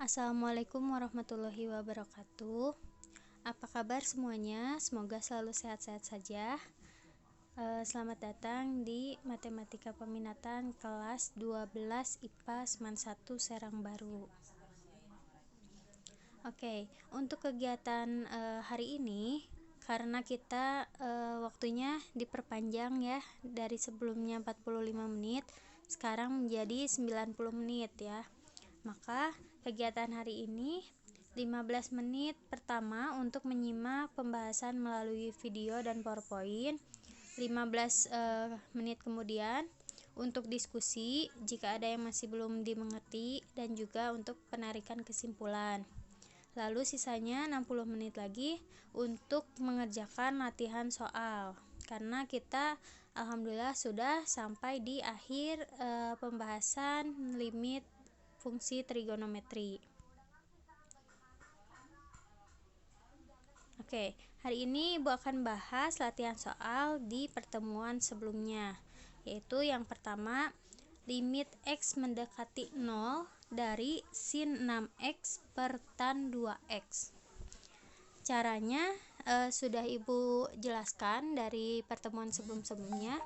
Assalamualaikum warahmatullahi wabarakatuh. Apa kabar semuanya? Semoga selalu sehat-sehat saja. Selamat datang di Matematika Peminatan kelas 12 IPA Seman 1 Serang Baru. Oke, untuk kegiatan hari ini, karena kita waktunya diperpanjang ya, dari sebelumnya 45 menit, sekarang menjadi 90 menit ya. Maka kegiatan hari ini 15 menit pertama untuk menyimak pembahasan melalui video dan PowerPoint. 15 menit kemudian untuk diskusi jika ada yang masih belum dimengerti, dan juga untuk penarikan kesimpulan. Lalu sisanya 60 menit lagi untuk mengerjakan latihan soal. Karena kita alhamdulillah sudah sampai di akhir pembahasan limit fungsi trigonometri. Oke, hari ini Ibu akan bahas latihan soal di pertemuan sebelumnya, yaitu yang pertama, limit X mendekati 0 dari sin 6X per tan 2X. Caranya sudah Ibu jelaskan dari pertemuan sebelum-sebelumnya,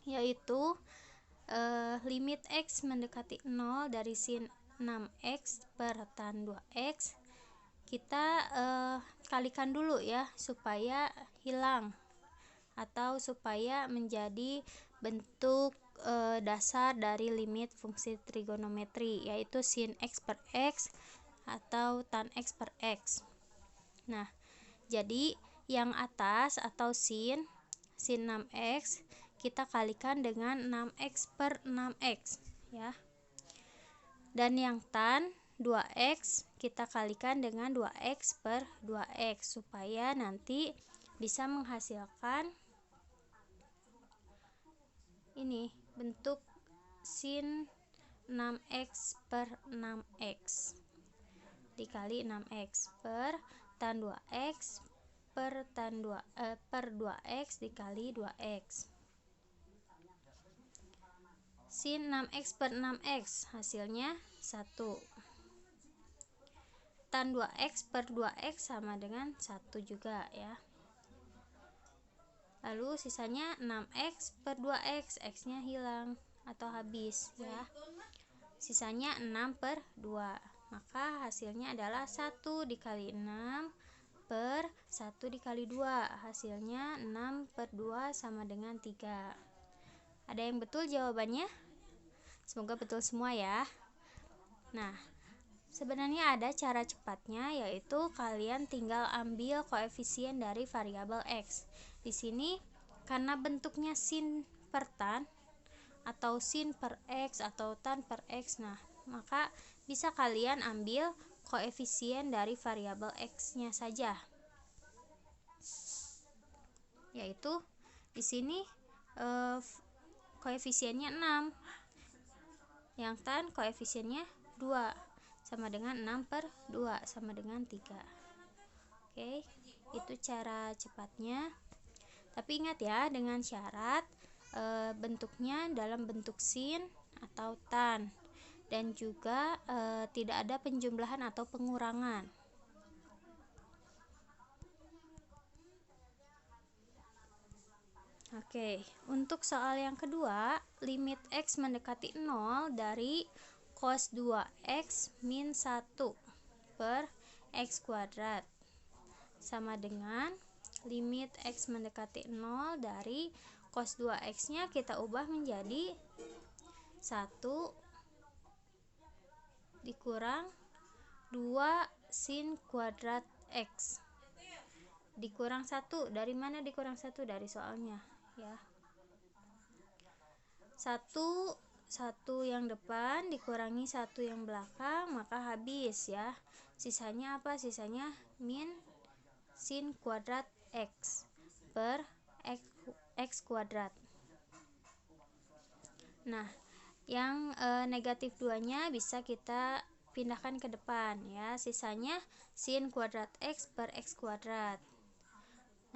yaitu limit X mendekati 0 dari sin 6X per tan 2X. Kita kalikan dulu ya, supaya hilang atau supaya menjadi bentuk dasar dari limit fungsi trigonometri, yaitu sin X per X atau tan X per X. Nah, jadi yang atas atau sin 6X kita kalikan dengan 6X per 6X ya. Dan yang tan 2X kita kalikan dengan 2X per 2X, supaya nanti bisa menghasilkan ini bentuk sin 6X per 6X dikali 6X per tan 2X per 2X dikali 2X. Sin 6X per 6X hasilnya 1. Tan 2X per 2X sama dengan 1 juga ya. Lalu sisanya 6X per 2X, X-nya hilang atau habis ya. Sisanya 6 per 2. Maka hasilnya adalah 1 dikali 6 per 1 dikali 2. Hasilnya 6 per 2 sama dengan 3. Ada yang betul jawabannya? Semoga betul semua ya. Nah, sebenarnya ada cara cepatnya, yaitu kalian tinggal ambil koefisien dari variabel X. Di sini karena bentuknya sin per tan atau sin per X atau tan per X, nah maka bisa kalian ambil koefisien dari variabel X-nya saja, yaitu di sini koefisiennya 6, yang tan koefisiennya 2, sama dengan 6 per 2 sama dengan 3. Oke, itu cara cepatnya. Tapi ingat ya, dengan syarat bentuknya dalam bentuk sin atau tan, dan juga tidak ada penjumlahan atau pengurangan. Oke, untuk soal yang kedua, limit X mendekati 0 dari cos 2X min 1 per X kuadrat sama dengan limit X mendekati 0 dari cos 2X nya kita ubah menjadi 1 dikurang 2 sin kuadrat X dikurang 1. Dari mana dikurang 1? Dari soalnya ya. 1 yang depan dikurangi 1 yang belakang, maka habis ya. Sisanya apa? Sisanya min sin kuadrat X per X kuadrat. Nah, yang negatif 2-nya bisa kita pindahkan ke depan ya. Sisanya sin kuadrat X per X kuadrat.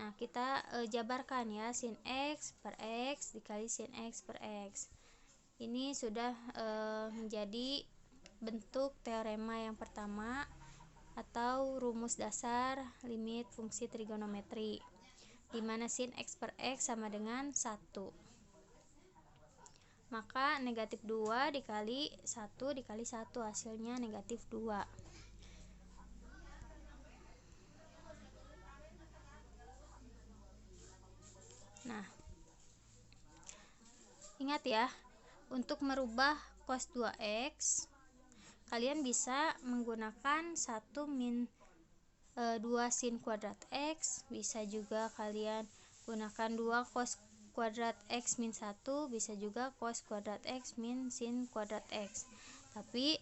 Nah, kita jabarkan ya, sin X per X dikali sin X per X. Ini sudah menjadi bentuk teorema yang pertama atau rumus dasar limit fungsi trigonometri, di mana sin x per x sama dengan 1. Maka negatif 2 dikali 1 dikali 1 hasilnya negatif 2. Nah, ingat ya, untuk merubah cos 2x kalian bisa menggunakan 1 min 2 sin kuadrat x, bisa juga kalian gunakan 2 cos kuadrat x min 1, bisa juga cos kuadrat x min sin kuadrat x. Tapi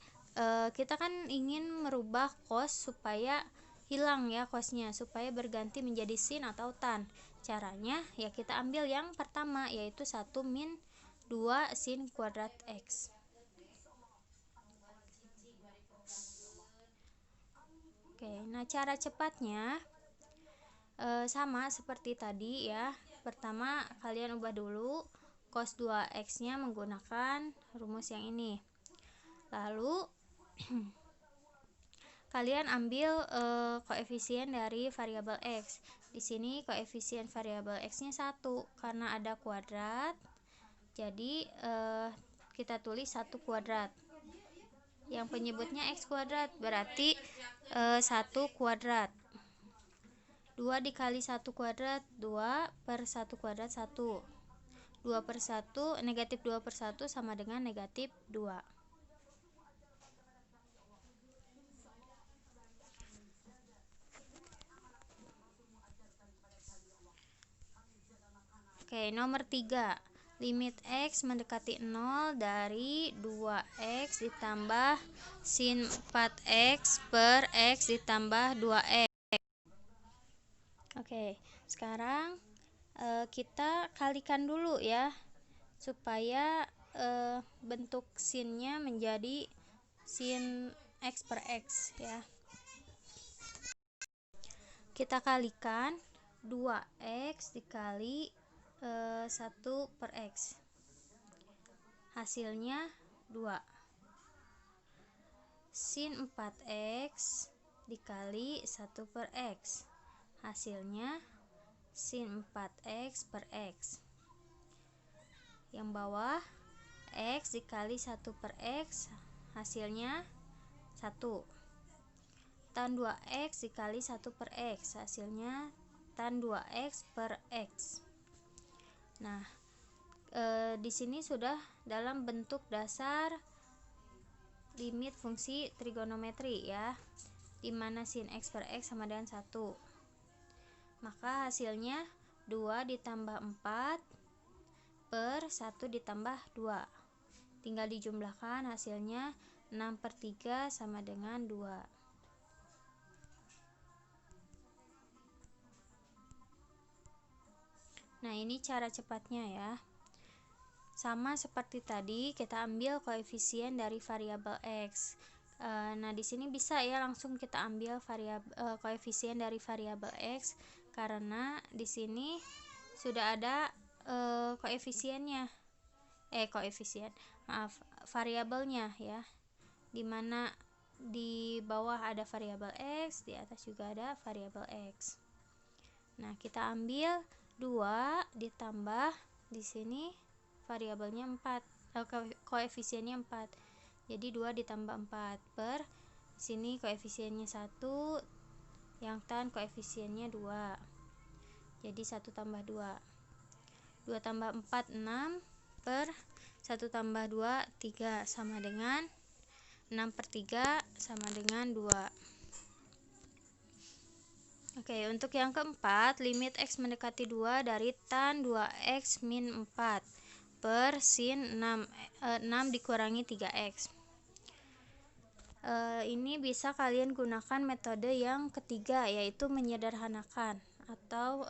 kita kan ingin merubah cos supaya hilang ya cosnya, supaya berganti menjadi sin atau tan. Caranya ya kita ambil yang pertama, yaitu 1 min 2 sin kuadrat x. Oke, nah cara cepatnya sama seperti tadi ya. Pertama kalian ubah dulu cos 2x nya menggunakan rumus yang ini. Lalu kalian ambil koefisien dari variabel x. Di sini koefisien variabel x-nya 1 karena ada kuadrat. Jadi kita tulis 1 kuadrat. Yang penyebutnya x kuadrat berarti 1 kuadrat. 2 dikali 1 kuadrat 2 per 1 kuadrat 1. 2 per 1 negatif 2 per 1 sama dengan negatif 2. Oke, nomor 3. Limit x mendekati 0 dari 2x ditambah sin 4x per x ditambah 2x. Oke, sekarang kita kalikan dulu ya, supaya bentuk sinnya menjadi sin x per x ya. Kita kalikan 2x dikali 1 per x, hasilnya 2. Sin 4x dikali 1 per x, hasilnya sin 4x per x. Yang bawah x dikali 1 per x, hasilnya 1. Tan 2x dikali 1 per x, hasilnya tan 2x per x. Nah, di sini sudah dalam bentuk dasar limit fungsi trigonometri ya, di mana sin x per x sama dengan 1. Maka hasilnya 2 ditambah 4 per 1 ditambah 2. Tinggal dijumlahkan, hasilnya 6 per 3 sama dengan 2. Nah, ini cara cepatnya ya. Sama seperti tadi, kita ambil koefisien dari variabel x. Nah, di sini bisa ya langsung kita ambil koefisien dari variabel x, karena di sini sudah ada variabelnya ya. Dimana di bawah ada variabel x, di atas juga ada variabel x. Nah, kita ambil 2 ditambah di sini variabelnya 4, koefisiennya 4. Jadi 2 ditambah 4 per di sini koefisiennya 1, yang tan koefisiennya 2. Jadi 1 tambah 2. 2 tambah 4 6 per 1 tambah 2 3 sama dengan 6 per 3 sama dengan 2. Oke, untuk yang keempat, limit x mendekati 2 dari tan 2x min 4 per sin 6 dikurangi 3x. Ini bisa kalian gunakan metode yang ketiga, yaitu menyederhanakan atau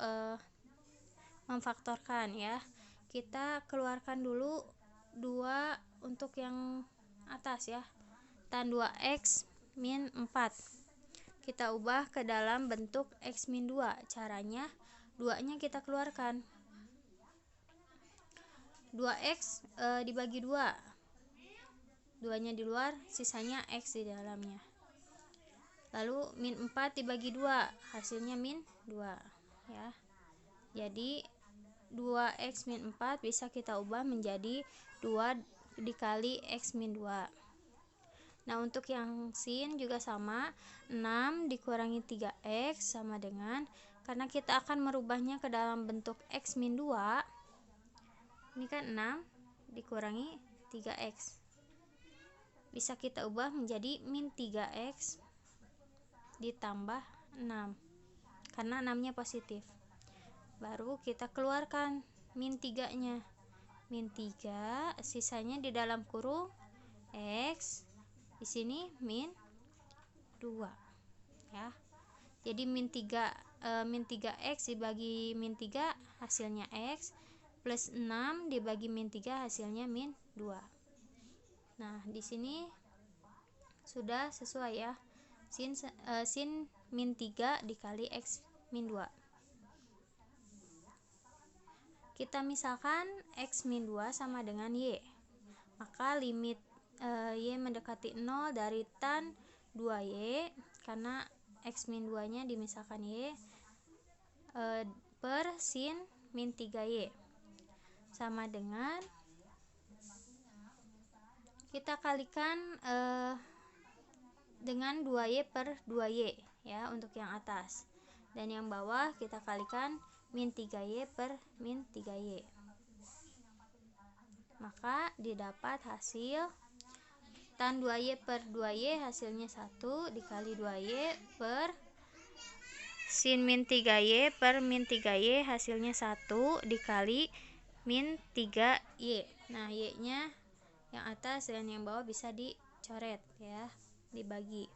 memfaktorkan ya. Kita keluarkan dulu 2 untuk yang atas ya, tan 2x min 4. Kita ubah ke dalam bentuk x min 2. Caranya 2 nya kita keluarkan. 2x dibagi 2. 2-nya di luar, sisanya X di dalamnya. Lalu min 4 dibagi 2, hasilnya min 2 ya. Jadi 2X min 4 bisa kita ubah menjadi 2 dikali X min 2. Nah, untuk yang sin juga sama, 6 dikurangi 3X sama dengan, karena kita akan merubahnya ke dalam bentuk X min 2, ini kan 6 dikurangi 3X. Bisa kita ubah menjadi min 3X ditambah 6, karena 6-nya positif. Baru kita keluarkan min 3-nya. Min 3, sisanya di dalam kurung X, di sini min 2 ya. Jadi min 3X dibagi min 3 hasilnya X, plus 6 dibagi min 3 hasilnya min 2. Nah, di sini sudah sesuai ya. Sin min 3 dikali X min 2. Kita misalkan X min 2 sama dengan Y. Maka limit Y mendekati 0 dari tan 2Y, karena X min 2 nya dimisalkan Y, per sin min 3Y sama dengan, kita kalikan dengan 2Y per 2Y ya untuk yang atas, dan yang bawah kita kalikan min 3Y per min 3Y. Maka didapat hasil tan 2Y per 2Y hasilnya 1 dikali 2Y per sin min 3Y per min 3Y hasilnya 1 dikali min 3Y. Nah, Y nya yang atas dan yang bawah bisa dicoret ya, dibagi.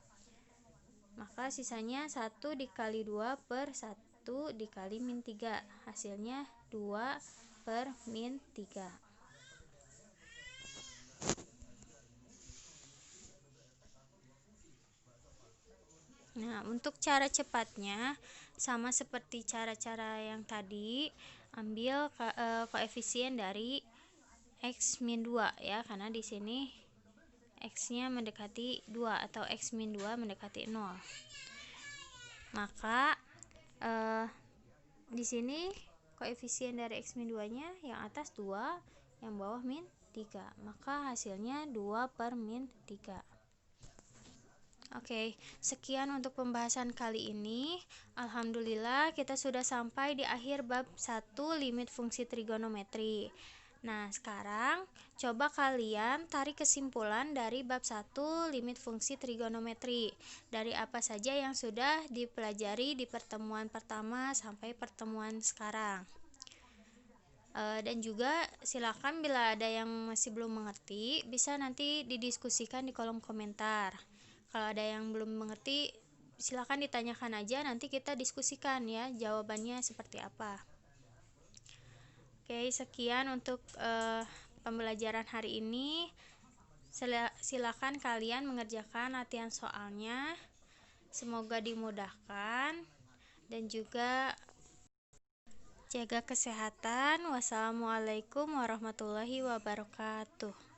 Maka sisanya 1 dikali 2 per 1 dikali min 3, hasilnya 2 per min 3. Nah, untuk cara cepatnya sama seperti cara-cara yang tadi, ambil koefisien dari X min 2 ya, karena di sini X-nya mendekati 2 atau X min 2 mendekati 0. Maka di sini koefisien dari X min 2-nya yang atas 2, yang bawah min 3. Maka hasilnya 2 per min 3. Oke, sekian untuk pembahasan kali ini. Alhamdulillah kita sudah sampai di akhir bab 1 limit fungsi trigonometri. Nah, sekarang coba kalian tarik kesimpulan dari bab 1 limit fungsi trigonometri. Dari apa saja yang sudah dipelajari di pertemuan pertama sampai pertemuan sekarang. Dan juga silakan bila ada yang masih belum mengerti, bisa nanti didiskusikan di kolom komentar. Kalau ada yang belum mengerti, silakan ditanyakan aja, nanti kita diskusikan ya jawabannya seperti apa. Oke, sekian untuk pembelajaran hari ini. Silakan kalian mengerjakan latihan soalnya. Semoga dimudahkan dan juga jaga kesehatan. Wassalamualaikum warahmatullahi wabarakatuh.